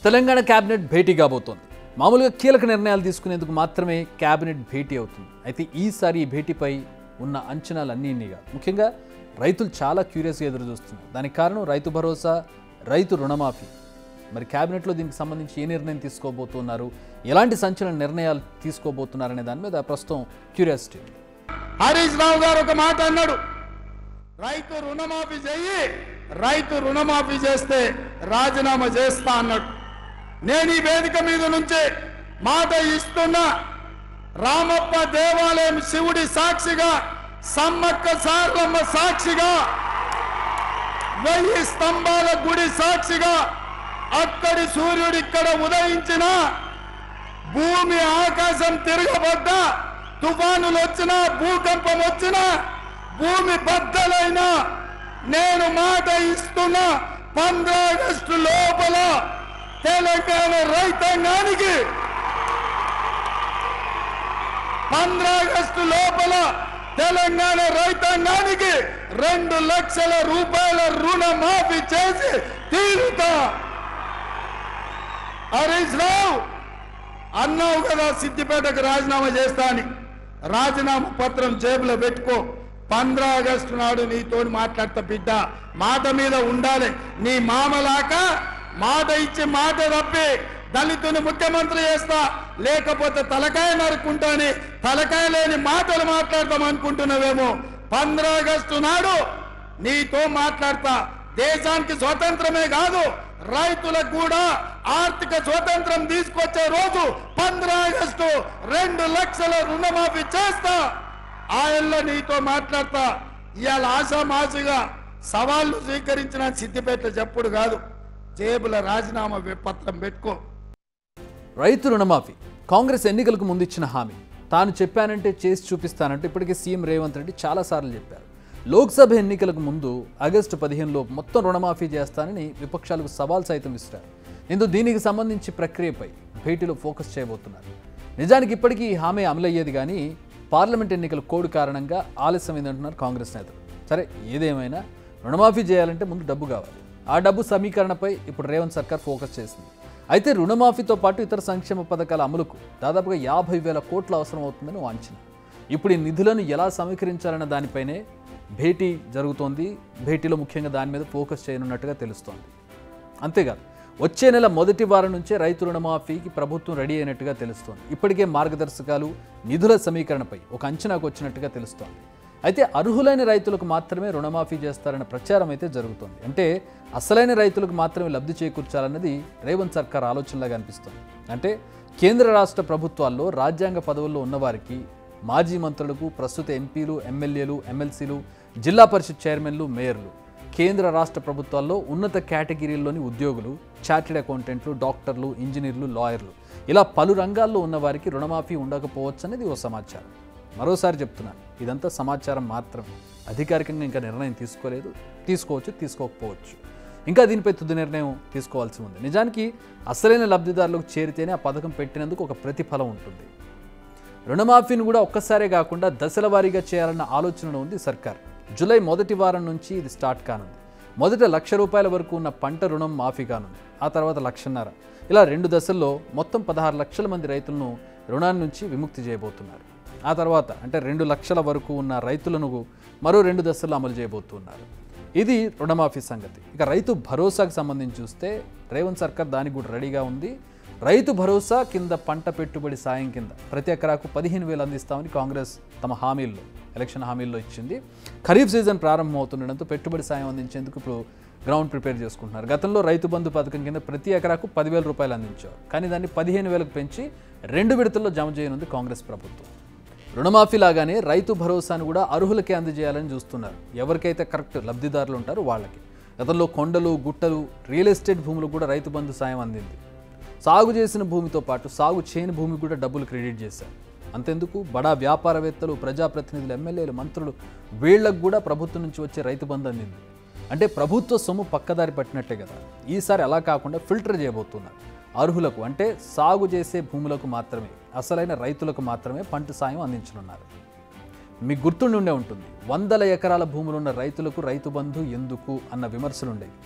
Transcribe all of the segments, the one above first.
Telangana cabinet భేటీ కాబోతోంది. మామూలుగా కీలక నిర్ణయాలు తీసుకునేందుకు మాత్రమే కేబినెట్ భేటీ అవుతుంది. అయితే ఈసారి ఈ భేటీపై ఉన్న అంచనాలన్నీ ఇన్నిగా. ముఖ్యంగా రైతులు చాలా క్యూరియస్గా ఎదురు చూస్తున్నారు. దానికి కారణం రైతు భరోసా, రైతు రుణమాఫీ. మరి కేబినెట్లో దీనికి సంబంధించి ఏ నిర్ణయం తీసుకోబోతున్నారు, ఎలాంటి సంచలన నిర్ణయాలు తీసుకోబోతున్నారనే దాని మీద ప్రస్తుతం క్యూరియాసిటీ. హరీష్ రావు గారు ఒక మాట అన్నాడు, రైతు రుణమాఫీ చెయ్యి, రైతు రుణమాఫీ చేస్తే రాజీనామా చేస్తా అన్నాడు. నేను ఈ వేదిక మీద నుంచి మాట ఇస్తున్నా, రామప్ప దేవాలయం శివుడి సాక్షిగా, సమ్మక్క సారలమ్మ సాక్షిగా, 1000 స్తంభాల గుడి సాక్షిగా, అక్కడి సూర్యుడు ఇక్కడ ఉదయించిన, భూమి ఆకాశం తిరగబడ్డా, తుఫానులు వచ్చినా, భూకంపం వచ్చినా, భూమి బద్దలైనా, నేను మాట ఇస్తున్నా 15 ఆగస్టు లోపల తెలంగాణ రైతాంగానికి 15 ఆగస్టు లోపల తెలంగాణ రైతాంగానికి 2 లక్షల రూపాయల రుణమాఫీ చేసి తీరుతా. హరీష్ రావు అన్నావు కదా సిద్దిపేటకు రాజీనామా చేస్తా అని, రాజీనామా పత్రం జేబులో పెట్టుకో. 15 ఆగస్టు నాడు నీతో మాట్లాడతా బిడ్డ, మాట మీద ఉండాలి. నీ మామలాక మాట ఇచ్చి మాట తప్పి దళితుని ముఖ్యమంత్రి చేస్తా, లేకపోతే తలకాయ నరుకుంటాని తలకాయ లేని మాటలు మాట్లాడతాం అనుకుంటున్నావేమో. 15 ఆగస్టు నాడు నీతో మాట్లాడతా. దేశానికి స్వతంత్రమే కాదు, రైతులకు కూడా ఆర్థిక స్వతంత్రం తీసుకొచ్చే రోజు 15 ఆగస్టు 2 లక్షల రుణమాఫీ చేస్తా. ఆయనలో నీతో మాట్లాడతా. ఇవాళ ఆశామాసిగా సవాళ్లు స్వీకరించిన సిద్దిపేట చెప్పుడు కాదు, జేబుల రాజీనామా పత్రం పెట్టుకో. రైతు రుణమాఫీ కాంగ్రెస్ ఎన్నికలకు ముందు ఇచ్చిన హామీ. తాను చెప్పానంటే చేసి చూపిస్తానంటే ఇప్పటికే సీఎం రేవంత్ రెడ్డి చాలాసార్లు చెప్పారు. లోక్సభ ఎన్నికలకు ముందు ఆగస్టు 15లో మొత్తం రుణమాఫీ చేస్తానని విపక్షాలకు సవాల్ సైతం ఇస్తారు. ఇందుకు దీనికి సంబంధించి ప్రక్రియపై భేటీలో ఫోకస్ చేయబోతున్నారు. నిజానికి ఇప్పటికీ ఈ హామీ అమలయ్యేది, కానీ పార్లమెంట్ ఎన్నికల కోడ్ కారణంగా ఆలస్యమైందంటున్నారు కాంగ్రెస్ నేతలు. సరే, ఏదేమైనా రుణమాఫీ చేయాలంటే ముందు డబ్బు కావాలి. ఆ డబ్బు సమీకరణపై ఇప్పుడు రేవంత్ సర్కార్ ఫోకస్ చేసింది. అయితే రుణమాఫీతో పాటు ఇతర సంక్షేమ పథకాల అమలుకు దాదాపుగా 50,000 కోట్లు అవసరం అవుతుందని అంచనా. ఇప్పుడు ఈ నిధులను ఎలా సమీకరించాలన్న దానిపైనే భేటీ జరుగుతోంది. భేటీలో ముఖ్యంగా దాని మీద ఫోకస్ చేయనున్నట్టుగా తెలుస్తోంది. అంతేకాదు, వచ్చే నెల మొదటి వారం నుంచే రైతు రుణమాఫీకి ప్రభుత్వం రెడీ అయినట్టుగా తెలుస్తోంది. ఇప్పటికే మార్గదర్శకాలు, నిధుల సమీకరణపై ఒక అంచనాకు వచ్చినట్టుగా తెలుస్తోంది. అయితే అర్హులైన రైతులకు మాత్రమే రుణమాఫీ చేస్తారన్న ప్రచారం అయితే జరుగుతోంది. అంటే అసలైన రైతులకు మాత్రమే లబ్ధి చేకూర్చాలన్నది రేవంత్ సర్కార్ ఆలోచనలాగా అనిపిస్తోంది. అంటే కేంద్ర రాష్ట్ర ప్రభుత్వాల్లో రాజ్యాంగ పదవుల్లో ఉన్నవారికి, మాజీ మంత్రులకు, ప్రస్తుత ఎంపీలు, ఎమ్మెల్యేలు, ఎమ్మెల్సీలు, జిల్లా పరిషత్ చైర్మన్లు, మేయర్లు, కేంద్ర రాష్ట్ర ప్రభుత్వాల్లో ఉన్నత కేటగిరీల్లోని ఉద్యోగులు, చార్టెడ్ అకౌంటెంట్లు, డాక్టర్లు, ఇంజనీర్లు, లాయర్లు, ఇలా పలు రంగాల్లో ఉన్నవారికి రుణమాఫీ ఉండకపోవచ్చు అనేది ఓ సమాచారం. మరోసారి చెప్తున్నాను, ఇదంతా సమాచారం మాత్రమే. అధికారికంగా ఇంకా నిర్ణయం తీసుకోలేదు. తీసుకోవచ్చు, తీసుకోకపోవచ్చు. ఇంకా దీనిపై తుది నిర్ణయం తీసుకోవాల్సి ఉంది. నిజానికి అసలైన లబ్ధిదారులకు చేరితేనే ఆ పథకం పెట్టినందుకు ఒక ప్రతిఫలం ఉంటుంది. రుణమాఫీని కూడా ఒక్కసారే కాకుండా దశల వారీగా చేయాలన్న ఆలోచనలో ఉంది సర్కార్. జూలై మొదటి వారం నుంచి ఇది స్టార్ట్ కానుంది. మొదట 1,00,000 రూపాయల వరకు ఉన్న పంట రుణం మాఫీ కానుంది. ఆ తర్వాత 1,50,000. ఇలా 2 దశల్లో మొత్తం 16 లక్షల మంది రైతులను రుణాన్ని నుంచి విముక్తి చేయబోతున్నారు. ఆ తర్వాత అంటే 2 లక్షల వరకు ఉన్న రైతులను మరో 2 దశల్లో అమలు చేయబోతున్నారు. ఇది రుణమాఫీ సంగతి. ఇక రైతు భరోసాకు సంబంధించి చూస్తే రేవంత్ సర్కార్ దానికి కూడా రెడీగా ఉంది. రైతు భరోసా కింద పంట పెట్టుబడి సాయం కింద ప్రతి ఎకరాకు 15,000 అందిస్తామని కాంగ్రెస్ తమ హామీల్లో, ఎలక్షన్ హామీల్లో ఇచ్చింది. ఖరీఫ్ సీజన్ ప్రారంభమవుతుండడంతో పెట్టుబడి సాయం అందించేందుకు ఇప్పుడు గ్రౌండ్ ప్రిపేర్ చేసుకుంటున్నారు. గతంలో రైతు బంధు పథకం కింద ప్రతి ఎకరాకు 10,000 రూపాయలు అందించారు. కానీ దాన్ని 15,000కు పెంచి 2 విడతల్లో జమ చేయనుంది కాంగ్రెస్ ప్రభుత్వం. రుణమాఫీ లాగానే రైతు భరోసాను కూడా అర్హులకే అందజేయాలని చూస్తున్నారు. ఎవరికైతే కరెక్ట్ లబ్ధిదారులు ఉంటారో వాళ్ళకి. గతంలో కొండలు, గుట్టలు, రియల్ ఎస్టేట్ భూములకు కూడా రైతు బంధు సాయం అందింది. సాగు చేసిన భూమితో పాటు సాగు చేయని భూమికి కూడా డబ్బులు క్రెడిట్ చేశారు. అంతెందుకు, బడా వ్యాపారవేత్తలు, ప్రజాప్రతినిధులు, ఎమ్మెల్యేలు, మంత్రులు, వీళ్లకు కూడా ప్రభుత్వం నుంచి వచ్చే రైతు బంధు అందింది. అంటే ప్రభుత్వ సొమ్ము పక్కదారి పట్టినట్టే కదా. ఈసారి అలా కాకుండా ఫిల్టర్ చేయబోతున్నారు. అర్హులకు అంటే సాగు చేసే భూములకు మాత్రమే, అసలైన రైతులకు మాత్రమే పంట సాయం అందించనున్నారు. మీకు గుర్తుండి ఉండే ఉంటుంది, 100 ఎకరాల భూములున్న రైతులకు రైతు బంధు ఎందుకు అన్న విమర్శలుండేవి.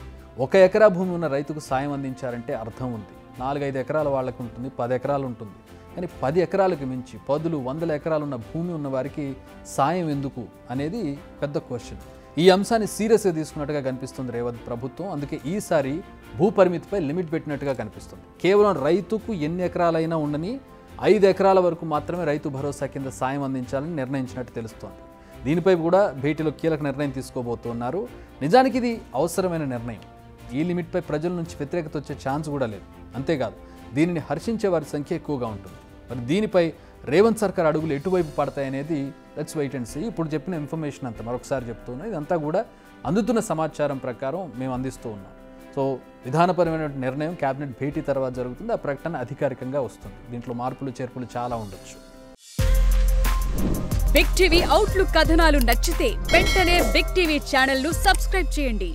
1 ఎకరా భూమి ఉన్న రైతుకు సాయం అందించారంటే అర్థం ఉంది. 4-5 ఎకరాల వాళ్ళకి ఉంటుంది, 10 ఎకరాలు ఉంటుంది. కానీ 10 ఎకరాలకు మించి 100 ఎకరాలు ఉన్న భూమి ఉన్న వారికి సాయం ఎందుకు అనేది పెద్ద క్వశ్చన్. ఈ అంశాన్ని సీరియస్గా తీసుకున్నట్టుగా కనిపిస్తుంది రేవంత్ ప్రభుత్వం. అందుకే ఈసారి భూ పరిమితిపై లిమిట్ పెట్టినట్టుగా కనిపిస్తుంది. కేవలం రైతుకు ఎన్ని ఎకరాలైనా ఉండని 5 ఎకరాల వరకు మాత్రమే రైతు భరోసా కింద సాయం అందించాలని నిర్ణయించినట్టు తెలుస్తోంది. దీనిపై కూడా భేటీలో కీలక నిర్ణయం తీసుకోబోతున్నారు. నిజానికి ఇది అవసరమైన నిర్ణయం. ఈ లిమిట్పై ప్రజల నుంచి వ్యతిరేకత వచ్చే ఛాన్స్ కూడా లేదు. అంతేకాదు దీనిని హర్షించే వారి సంఖ్య ఎక్కువగా ఉంటుంది. మరి దీనిపై రేవంత్ సర్కార్ అడుగులు ఎటువైపు పడతాయనేది లెట్స్ వెయిట్ అండ్ సీ. ఇప్పుడు చెప్పిన ఇన్ఫర్మేషన్ అంతా మరొకసారి చెప్తున్నాం. ఇదంతా కూడా అందుతున్న సమాచారం ప్రకారం మేము అందిస్తూ ఉన్నాం. సో విధానపరమైన నిర్ణయం కేబినెట్ భేటీ తర్వాత జరుగుతుంది. ఆ ప్రకటన అధికారికంగా వస్తుంది. దీంట్లో మార్పులు చేర్పులు చాలా ఉండొచ్చు. బిగ్ టీవీ అవుట్లుక్ కథనాలు నచ్చితే వెంటనే బిగ్ టీవీ ఛానల్ ను సబ్స్క్రైబ్ చేయండి.